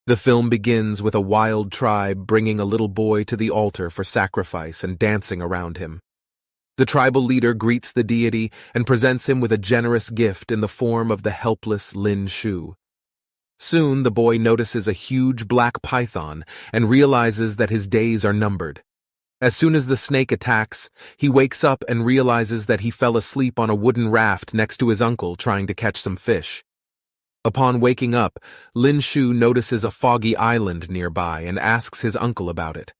The film begins with a wild tribe bringing a little boy to the altar for sacrifice and dancing around him. The tribal leader greets the deity and presents him with a generous gift in the form of the helpless Lin Shu. Soon the boy notices a huge black python and realizes that his days are numbered. As soon as the snake attacks, he wakes up and realizes that he fell asleep on a wooden raft next to his uncle trying to catch some fish. Upon waking up, Lin Shu notices a foggy island nearby and asks his uncle about it.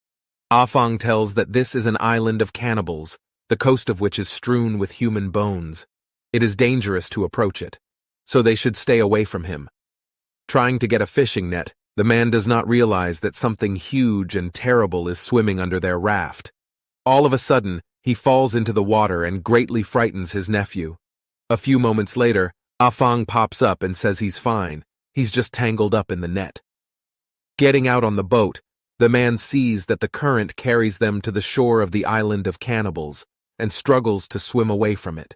Afang tells that this is an island of cannibals, the coast of which is strewn with human bones. It is dangerous to approach it, so they should stay away from him. Trying to get a fishing net, the man does not realize that something huge and terrible is swimming under their raft. All of a sudden, he falls into the water and greatly frightens his nephew. A few moments later, Afang pops up and says he's fine, he's just tangled up in the net. Getting out on the boat, the man sees that the current carries them to the shore of the island of cannibals and struggles to swim away from it.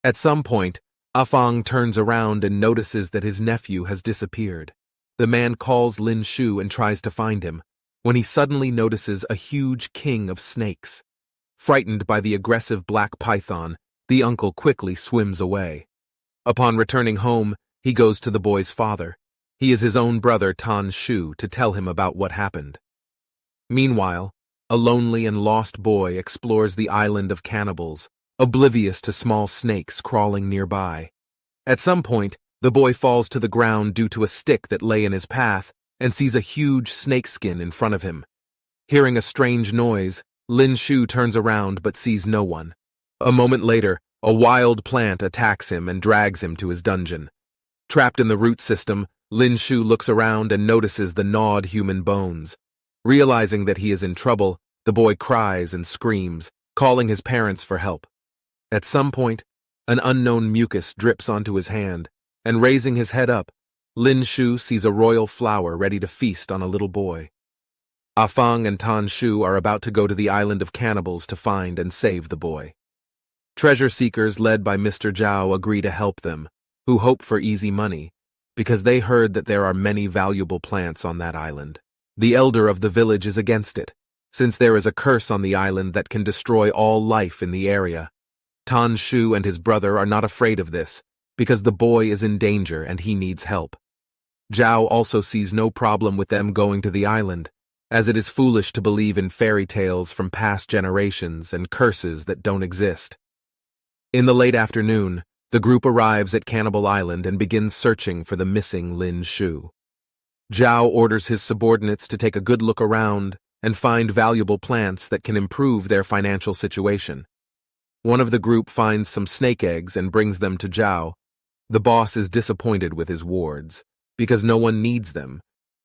At some point, Afang turns around and notices that his nephew has disappeared. The man calls Lin Shu and tries to find him, when he suddenly notices a huge king of snakes. Frightened by the aggressive black python, the uncle quickly swims away. Upon returning home, he goes to the boy's father. He is his own brother Tan Shu to tell him about what happened. Meanwhile, a lonely and lost boy explores the island of cannibals, oblivious to small snakes crawling nearby. At some point, the boy falls to the ground due to a stick that lay in his path and sees a huge snakeskin in front of him. Hearing a strange noise, Lin Shu turns around but sees no one. A moment later, a wild plant attacks him and drags him to his dungeon. Trapped in the root system, Lin Shu looks around and notices the gnawed human bones. Realizing that he is in trouble, the boy cries and screams, calling his parents for help. At some point, an unknown mucus drips onto his hand, and raising his head up, Lin Shu sees a royal flower ready to feast on a little boy. Afang and Tan Shu are about to go to the island of cannibals to find and save the boy. Treasure seekers led by Mr. Zhao agree to help them, who hope for easy money, because they heard that there are many valuable plants on that island. The elder of the village is against it, since there is a curse on the island that can destroy all life in the area. Tan Shu and his brother are not afraid of this, because the boy is in danger and he needs help. Zhao also sees no problem with them going to the island, as it is foolish to believe in fairy tales from past generations and curses that don't exist. In the late afternoon, the group arrives at Cannibal Island and begins searching for the missing Lin Shu. Zhao orders his subordinates to take a good look around and find valuable plants that can improve their financial situation. One of the group finds some snake eggs and brings them to Zhao. The boss is disappointed with his wards, because no one needs them.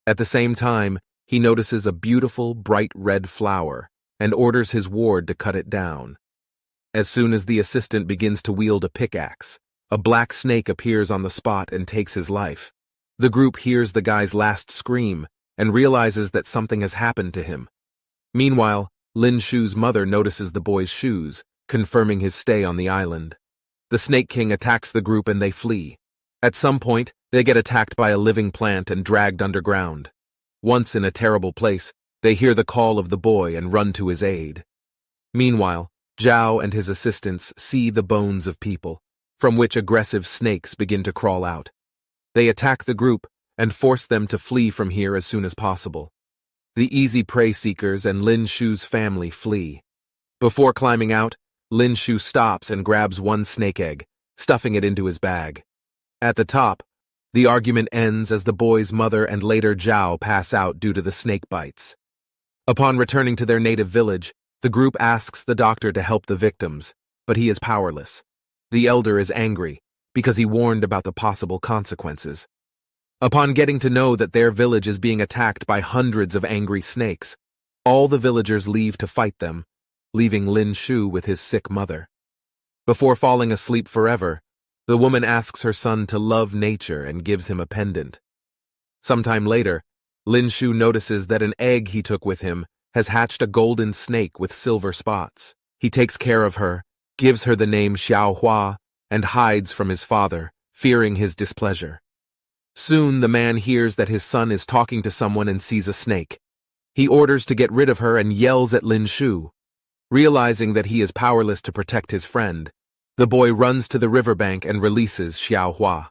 At the same time, he notices a beautiful, bright red flower and orders his ward to cut it down. As soon as the assistant begins to wield a pickaxe, a black snake appears on the spot and takes his life. The group hears the guy's last scream and realizes that something has happened to him. Meanwhile, Lin Shu's mother notices the boy's shoes, confirming his stay on the island. The Snake King attacks the group and they flee. At some point, they get attacked by a living plant and dragged underground. Once in a terrible place, they hear the call of the boy and run to his aid. Meanwhile, Zhao and his assistants see the bones of people, from which aggressive snakes begin to crawl out. They attack the group and force them to flee from here as soon as possible. The easy prey seekers and Lin Shu's family flee. Before climbing out, Lin Shu stops and grabs one snake egg, stuffing it into his bag. At the top, the argument ends as the boy's mother and later Zhao pass out due to the snake bites. Upon returning to their native village, the group asks the doctor to help the victims, but he is powerless. The elder is angry, because he warned about the possible consequences. Upon getting to know that their village is being attacked by hundreds of angry snakes, all the villagers leave to fight them, leaving Lin Shu with his sick mother. Before falling asleep forever, the woman asks her son to love nature and gives him a pendant. Sometime later, Lin Shu notices that an egg he took with him has hatched a golden snake with silver spots. He takes care of her, gives her the name Xiao Hua, and hides from his father, fearing his displeasure. Soon the man hears that his son is talking to someone and sees a snake. He orders to get rid of her and yells at Lin Shu. Realizing that he is powerless to protect his friend, the boy runs to the riverbank and releases Xiao Hua.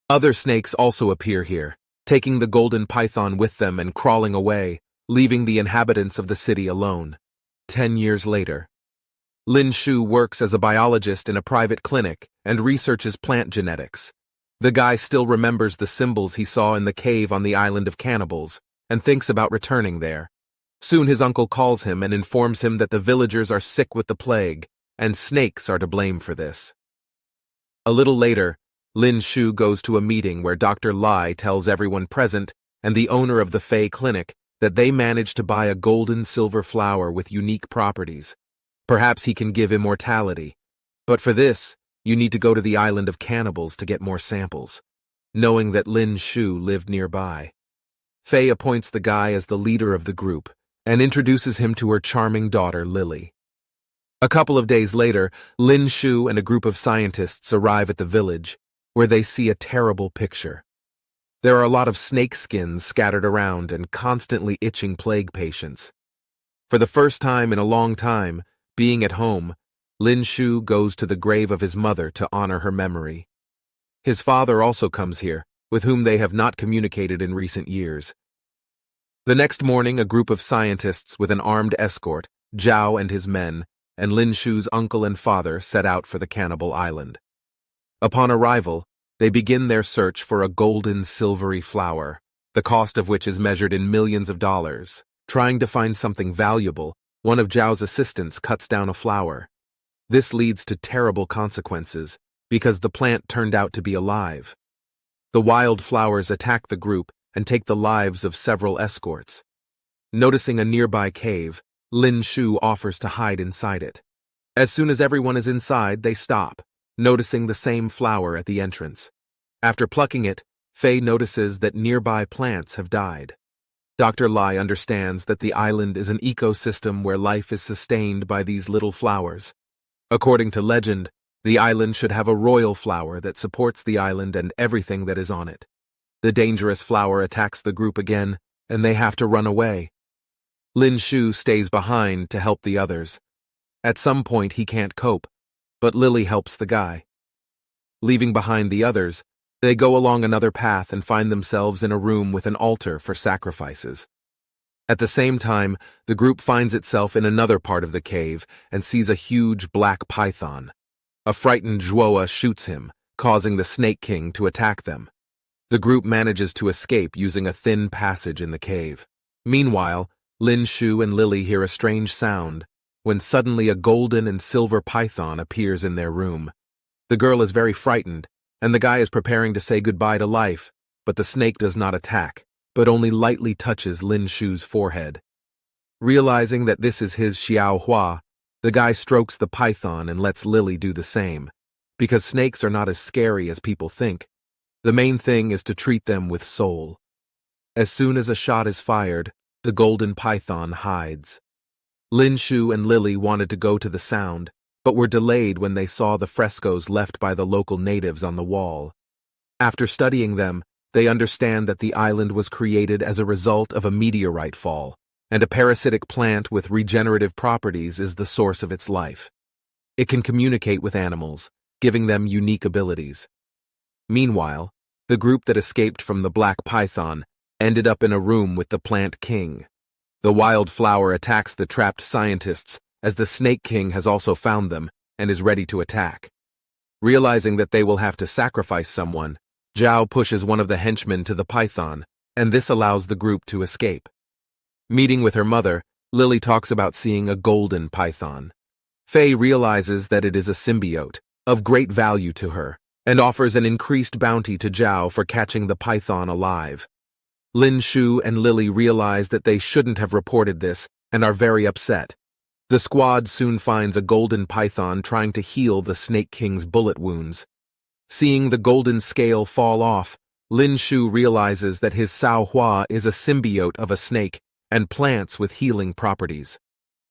Other snakes also appear here, taking the golden python with them and crawling away, leaving the inhabitants of the city alone. 10 years later, Lin Shu works as a biologist in a private clinic and researches plant genetics. The guy still remembers the symbols he saw in the cave on the island of cannibals and thinks about returning there. Soon his uncle calls him and informs him that the villagers are sick with the plague, and snakes are to blame for this. A little later, Lin Shu goes to a meeting where Dr. Lai tells everyone present and the owner of the Fei Clinic that they managed to buy a golden silver flower with unique properties. Perhaps he can give immortality, but for this, you need to go to the island of cannibals to get more samples. Knowing that Lin Shu lived nearby, Fei appoints the guy as the leader of the group and introduces him to her charming daughter, Lily. A couple of days later, Lin Shu and a group of scientists arrive at the village, where they see a terrible picture. There are a lot of snake skins scattered around and constantly itching plague patients. For the first time in a long time, being at home, Lin Shu goes to the grave of his mother to honor her memory. His father also comes here, with whom they have not communicated in recent years. The next morning, a group of scientists with an armed escort, Zhao and his men, and Lin Shu's uncle and father set out for the cannibal island. Upon arrival, they begin their search for a golden silvery flower, the cost of which is measured in millions of dollars. Trying to find something valuable, one of Zhao's assistants cuts down a flower. This leads to terrible consequences, because the plant turned out to be alive. The wild flowers attack the group and take the lives of several escorts. Noticing a nearby cave, Lin Shu offers to hide inside it. As soon as everyone is inside, they stop, noticing the same flower at the entrance. After plucking it, Fei notices that nearby plants have died. Dr. Lai understands that the island is an ecosystem where life is sustained by these little flowers. According to legend, the island should have a royal flower that supports the island and everything that is on it. The dangerous flower attacks the group again, and they have to run away. Lin Shu stays behind to help the others. At some point he can't cope, but Lily helps the guy. Leaving behind the others, they go along another path and find themselves in a room with an altar for sacrifices. At the same time, the group finds itself in another part of the cave and sees a huge black python. A frightened Zhuo shoots him, causing the Snake King to attack them. The group manages to escape using a thin passage in the cave. Meanwhile, Lin Shu and Lily hear a strange sound, when suddenly a golden and silver python appears in their room. The girl is very frightened, and the guy is preparing to say goodbye to life, but the snake does not attack, but only lightly touches Lin Shu's forehead. Realizing that this is his Xiao Hua, the guy strokes the python and lets Lily do the same, because snakes are not as scary as people think. The main thing is to treat them with soul. As soon as a shot is fired, the golden python hides. Lin Shu and Lily wanted to go to the sound, but were delayed when they saw the frescoes left by the local natives on the wall. After studying them, they understand that the island was created as a result of a meteorite fall, and a parasitic plant with regenerative properties is the source of its life. It can communicate with animals, giving them unique abilities. Meanwhile, the group that escaped from the black python ended up in a room with the Plant King. The wild flower attacks the trapped scientists, as the Snake King has also found them and is ready to attack. Realizing that they will have to sacrifice someone, Zhao pushes one of the henchmen to the python, and this allows the group to escape. Meeting with her mother, Lily talks about seeing a golden python. Fei realizes that it is a symbiote, of great value to her, and offers an increased bounty to Zhao for catching the python alive. Lin Shu and Lily realize that they shouldn't have reported this and are very upset. The squad soon finds a golden python trying to heal the Snake King's bullet wounds. Seeing the golden scale fall off, Lin Shu realizes that his Sao Hua is a symbiote of a snake and plants with healing properties.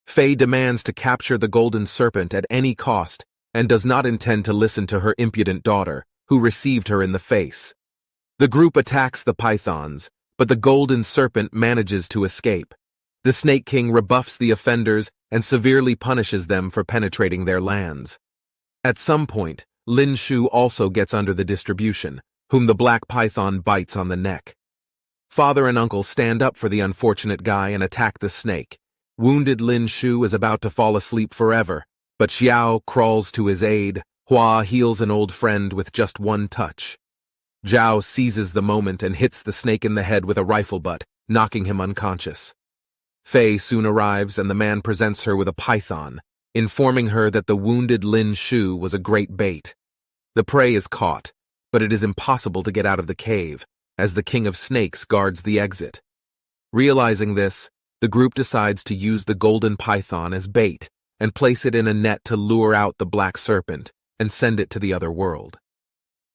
Fei demands to capture the golden serpent at any cost and does not intend to listen to her impudent daughter, who received her in the face. The group attacks the pythons, but the golden serpent manages to escape. The Snake King rebuffs the offenders and severely punishes them for penetrating their lands. At some point, Lin Shu also gets under the distribution, whom the black python bites on the neck. Father and uncle stand up for the unfortunate guy and attack the snake. Wounded Lin Shu is about to fall asleep forever, but Xiao crawls to his aid. Hua heals an old friend with just one touch. Zhao seizes the moment and hits the snake in the head with a rifle butt, knocking him unconscious. Fei soon arrives and the man presents her with a python, informing her that the wounded Lin Shu was a great bait. The prey is caught, but it is impossible to get out of the cave, as the King of Snakes guards the exit. Realizing this, the group decides to use the golden python as bait and place it in a net to lure out the black serpent and send it to the other world.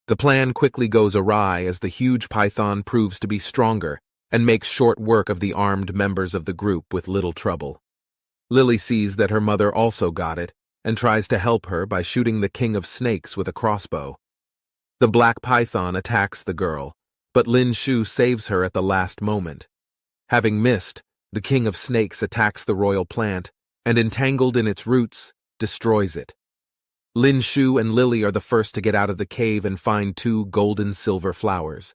The plan quickly goes awry as the huge python proves to be stronger and makes short work of the armed members of the group with little trouble. Lily sees that her mother also got it and tries to help her by shooting the King of Snakes with a crossbow. The black python attacks the girl, but Lin Shu saves her at the last moment. Having missed, the King of Snakes attacks the royal plant and, entangled in its roots, destroys it. Lin Shu and Lily are the first to get out of the cave and find two golden-silver flowers.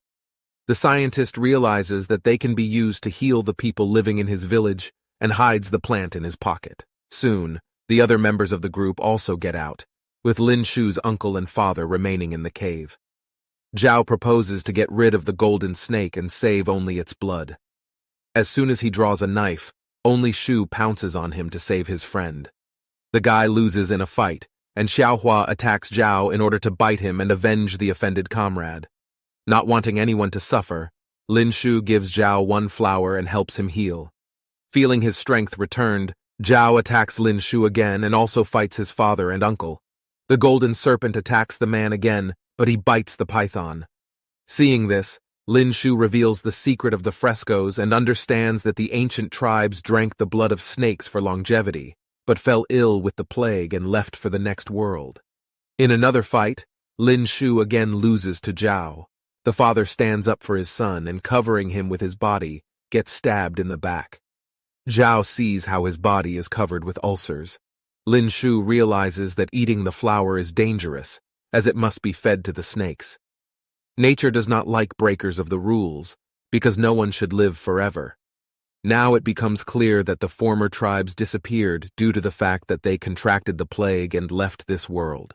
The scientist realizes that they can be used to heal the people living in his village and hides the plant in his pocket. Soon, the other members of the group also get out, with Lin Shu's uncle and father remaining in the cave. Zhao proposes to get rid of the golden snake and save only its blood. As soon as he draws a knife, only Shu pounces on him to save his friend. The guy loses in a fight, and Xiaohua attacks Zhao in order to bite him and avenge the offended comrade. Not wanting anyone to suffer, Lin Shu gives Zhao one flower and helps him heal. Feeling his strength returned, Zhao attacks Lin Shu again and also fights his father and uncle. The golden serpent attacks the man again, but he bites the python. Seeing this, Lin Shu reveals the secret of the frescoes and understands that the ancient tribes drank the blood of snakes for longevity, but fell ill with the plague and left for the next world. In another fight, Lin Shu again loses to Zhao. The father stands up for his son and, covering him with his body, gets stabbed in the back. Zhao sees how his body is covered with ulcers. Lin Shu realizes that eating the flower is dangerous, as it must be fed to the snakes. Nature does not like breakers of the rules, because no one should live forever. Now it becomes clear that the former tribes disappeared due to the fact that they contracted the plague and left this world.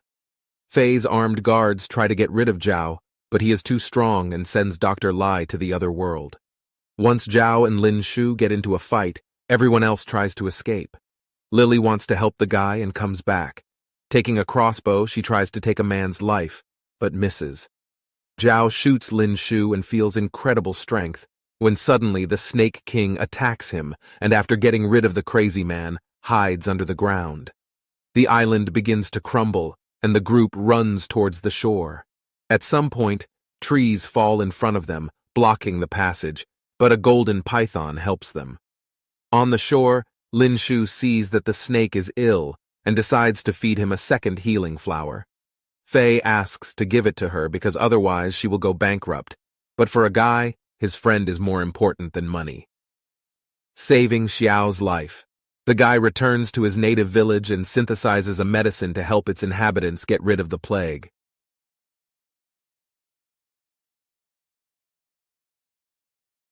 Fei's armed guards try to get rid of Zhao, but he is too strong and sends Dr. Lai to the other world. Once Zhao and Lin Shu get into a fight, everyone else tries to escape. Lily wants to help the guy and comes back. Taking a crossbow, she tries to take a man's life, but misses. Zhao shoots Lin Shu and feels incredible strength, when suddenly the Snake King attacks him and, after getting rid of the crazy man, hides under the ground. The island begins to crumble and the group runs towards the shore. At some point, trees fall in front of them, blocking the passage, but a golden python helps them. On the shore, Lin Shu sees that the snake is ill and decides to feed him a second healing flower. Fei asks to give it to her because otherwise she will go bankrupt, but for a guy, his friend is more important than money. Saving Xiao's life, the guy returns to his native village and synthesizes a medicine to help its inhabitants get rid of the plague.